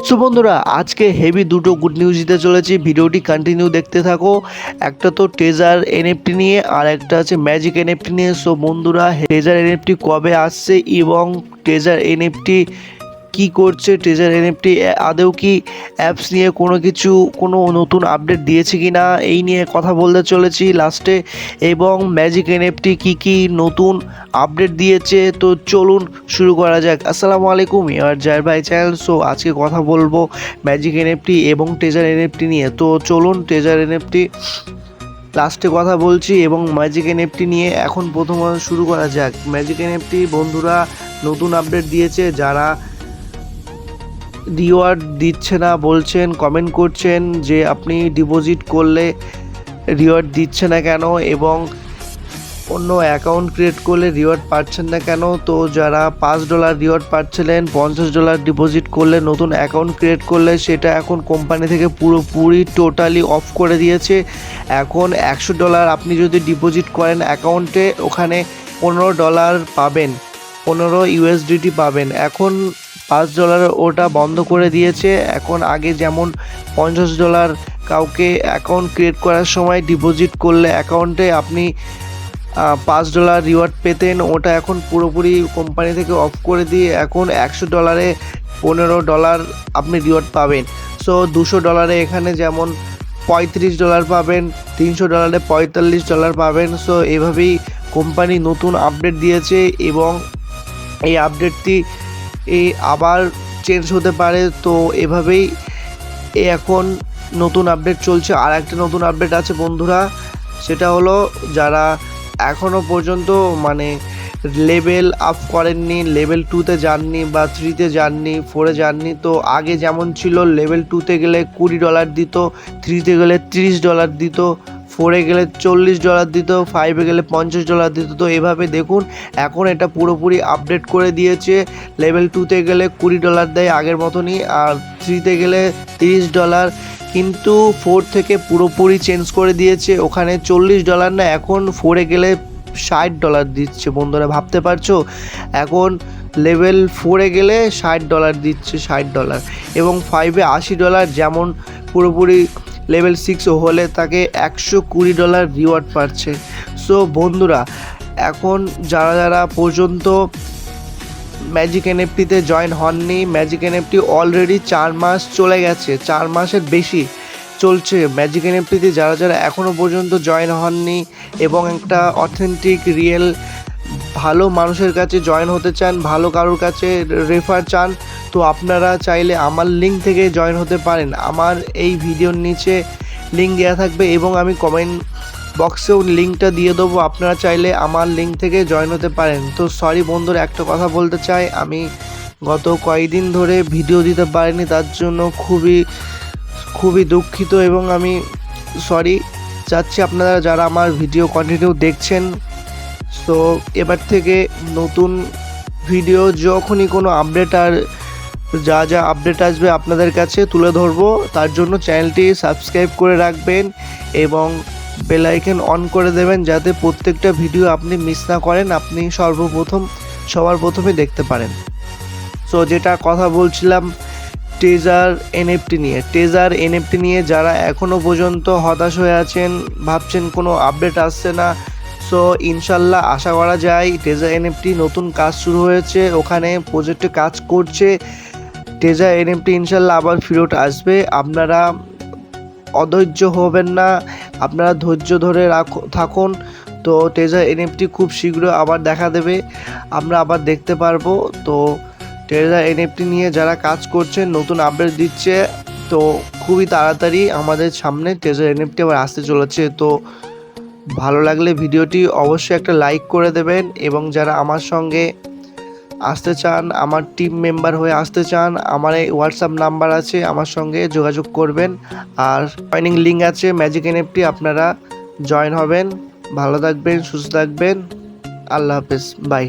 So বন্ধুরা আজকে heavy দুটো গুড নিউজ দিতে চলেছি, ভিডিওটি কন্টিনিউ দেখতে থাকো। একটা তো টেজার এনএফটি নিয়ে আর একটা আছে ম্যাজিক এনএফটি নিয়ে। সো বন্ধুরা টেজার এনএফটি কবে আসছে এবং টেজার এনএফটি কি করছে, টেজার এনএফটি আদৌ কি অ্যাপস নিয়ে কোনো নতুন আপডেট দিয়েছে কি না এই নিয়ে কথা বলতে চলেছি লাস্টে। এবং ম্যাজিক এনএফটি কি নতুন আপডেট দিয়েছে, তো চলুন শুরু করা যাক। আসসালামু আলাইকুম, ইয়ার জায়ের ভাই চ্যানেল। সো আজকে কথা বলবো ম্যাজিক এনএফটি এবং টেজার এনএফটি নিয়ে। তো চলুন টেজার এনএফটি লাস্টে কথা বলছি এবং ম্যাজিক এনএফটি নিয়ে এখন প্রথমত শুরু করা যাক। ম্যাজিক এনএফটি বন্ধুরা নতুন আপডেট দিয়েছে। যারা রিওয়ার্ড দিচ্ছে না বলছেন, কমেন্ট করছেন যে আপনি ডিপোজিট করলে রিওয়ার্ড দিচ্ছে না কেন এবং অন্য অ্যাকাউন্ট ক্রিয়েট করলে রিওয়ার্ড পাচ্ছেন না কেন। তো যারা $5 রিওয়ার্ড পাচ্ছিলেন, $50 ডিপোজিট করলে, নতুন অ্যাকাউন্ট ক্রিয়েট করলে, সেটা এখন কোম্পানি থেকে পুরোপুরি টোটালি অফ করে দিয়েছে। এখন $100 আপনি যদি ডিপোজিট করেন অ্যাকাউন্টে, ওখানে $15 পাবেন, 15 ইউএসডিটি পাবেন। এখন $5 ওটা বন্ধ করে দিয়েছে। এখন আগে যেমন $50 কাউকে অ্যাকাউন্ট ক্রিয়েট করার সময় ডিপোজিট করলে অ্যাকাউন্টে আপনি $5 রিওয়ার্ড পেতেন, ওটা এখন পুরোপুরি কোম্পানি থেকে অফ করে দিয়ে এখন $100 $15 আপনি রিওয়ার্ড পাবেন। সো $200 এখানে যেমন $35 পাবেন, $300 $45 পাবেন। সো এভাবেই কোম্পানি নতুন আপডেট দিয়েছে এবং এই আপডেটটি আবার চেঞ্জ হতে পারে। তো এভাবেই এখন নতুন আপডেট চলছে। আর একটা নতুন আপডেট আছে বন্ধুরা, সেটা হলো যারা এখনও পর্যন্ত লেভেল আপ করেননি, লেভেল 2তে যাননি বা 3তে যাননি, 4এ যাননি। তো আগে যেমন ছিল লেভেল 2তে গেলে $20 দিত, 3তে গেলে $30 দিত, 4এ গেলে $40 দিত, 5এ গেলে $50 দিত। তো এভাবে দেখুন এখন এটা পুরোপুরি আপডেট করে দিয়েছে। লেভেল 2তে গেলে $20 দেয় আগের মতনই, আর 3তে গেলে $30। কিন্তু 4 থেকে পুরোপুরি চেঞ্জ করে দিয়েছে, ওখানে $40 না, এখন 4এ গেলে $60 দিচ্ছে। বন্ধুরা ভাবতে পারছো, এখন লেভেল 4এ গেলে $60 দিচ্ছে, $60 এবং 5এ $80। যেমন পুরোপুরি লেভেল 6 হলে তাকে $120 রিওয়ার্ড পাচ্ছে। সো বন্ধুরা এখন যারা পর্যন্ত ম্যাজিক এনএফটিতে জয়েন হননি, ম্যাজিক এনএফটি অলরেডি 4 মাস চলে গেছে, 4 মাসের বেশি চলছে ম্যাজিক এনএফটিতে। যারা এখনও পর্যন্ত জয়েন হননি এবং একটা অথেন্টিক রিয়েল ভালো মানুষের কাছে জয়েন হতে চান, ভালো কারোর কাছে রেফার চান, তো আপনারা চাইলে আমার লিঙ্ক থেকে জয়েন হতে পারেন। আমার এই ভিডিওর নিচে লিঙ্ক দেওয়া থাকবে এবং আমি কমেন্ট বক্সেও লিঙ্কটা দিয়ে দেবো, আপনারা চাইলে আমার লিঙ্ক থেকে জয়েন হতে পারেন। তো সরি বন্ধুরা, একটা কথা বলতে চাই, আমি গত কয়েকদিন ধরে ভিডিও দিতে পারিনি, তার জন্য খুবই দুঃখিত এবং আমি সরি চাচ্ছি আপনারা যারা আমার ভিডিও কন্টিনিউ দেখছেন। তো এবার থেকে নতুন ভিডিও যখনই কোনো আপডেট আর যা আপডেট আসবে আপনাদের কাছে তুলে ধরবো। তার জন্য চ্যানেলটি সাবস্ক্রাইব করে রাখবেন এবং বেল আইকন অন করে দেবেন, যাতে প্রত্যেকটা ভিডিও আপনি মিস না করেন, আপনি সবার প্রথমে দেখতে পারেন। সো যেটা কথা বলছিলাম টেজার এনএফটি নিয়ে যারা এখনও পর্যন্ত হতাশ হয়ে আছেন, ভাবছেন কোনো আপডেট আসছে না, সো ইনশাল্লাহ আশা করা যায় টেজার এনএফটি নতুন কাজ শুরু হয়েছে, ওখানে প্রজেক্টে কাজ করছে। টেজার এনএফটি ইনশাল্লাহ আবার ফেরত আসবে। আপনারা অধৈর্য হবেন না, আপনারা ধৈর্য ধরে থাকুন। তো টেজার এনএফটি খুব শীঘ্র আবার দেখা দেবে, আমরা আবার দেখতে পারবো। তো টেজার এনএফটি নিয়ে যারা কাজ করছেন, নতুন আপডেট দিচ্ছে, তো খুবই তাড়াতাড়ি আমাদের সামনে টেজার এনএফটি আবার আসতে চলেছে। তো ভালো লাগলে ভিডিওটি অবশ্যই একটা লাইক করে দেবেন এবং যারা আমার সঙ্গে আসতে চান, আমার টিম মেম্বার হয়ে আসতে চান, আমার এই হোয়াটসঅ্যাপ নাম্বার আছে, আমার সঙ্গে যোগাযোগ করবেন। আর জয়েনিং লিঙ্ক আছে ম্যাজিক এনএফটি, আপনারা জয়েন হবেন। ভালো থাকবেন, সুস্থ থাকবেন, আল্লাহ হাফেজ, বাই।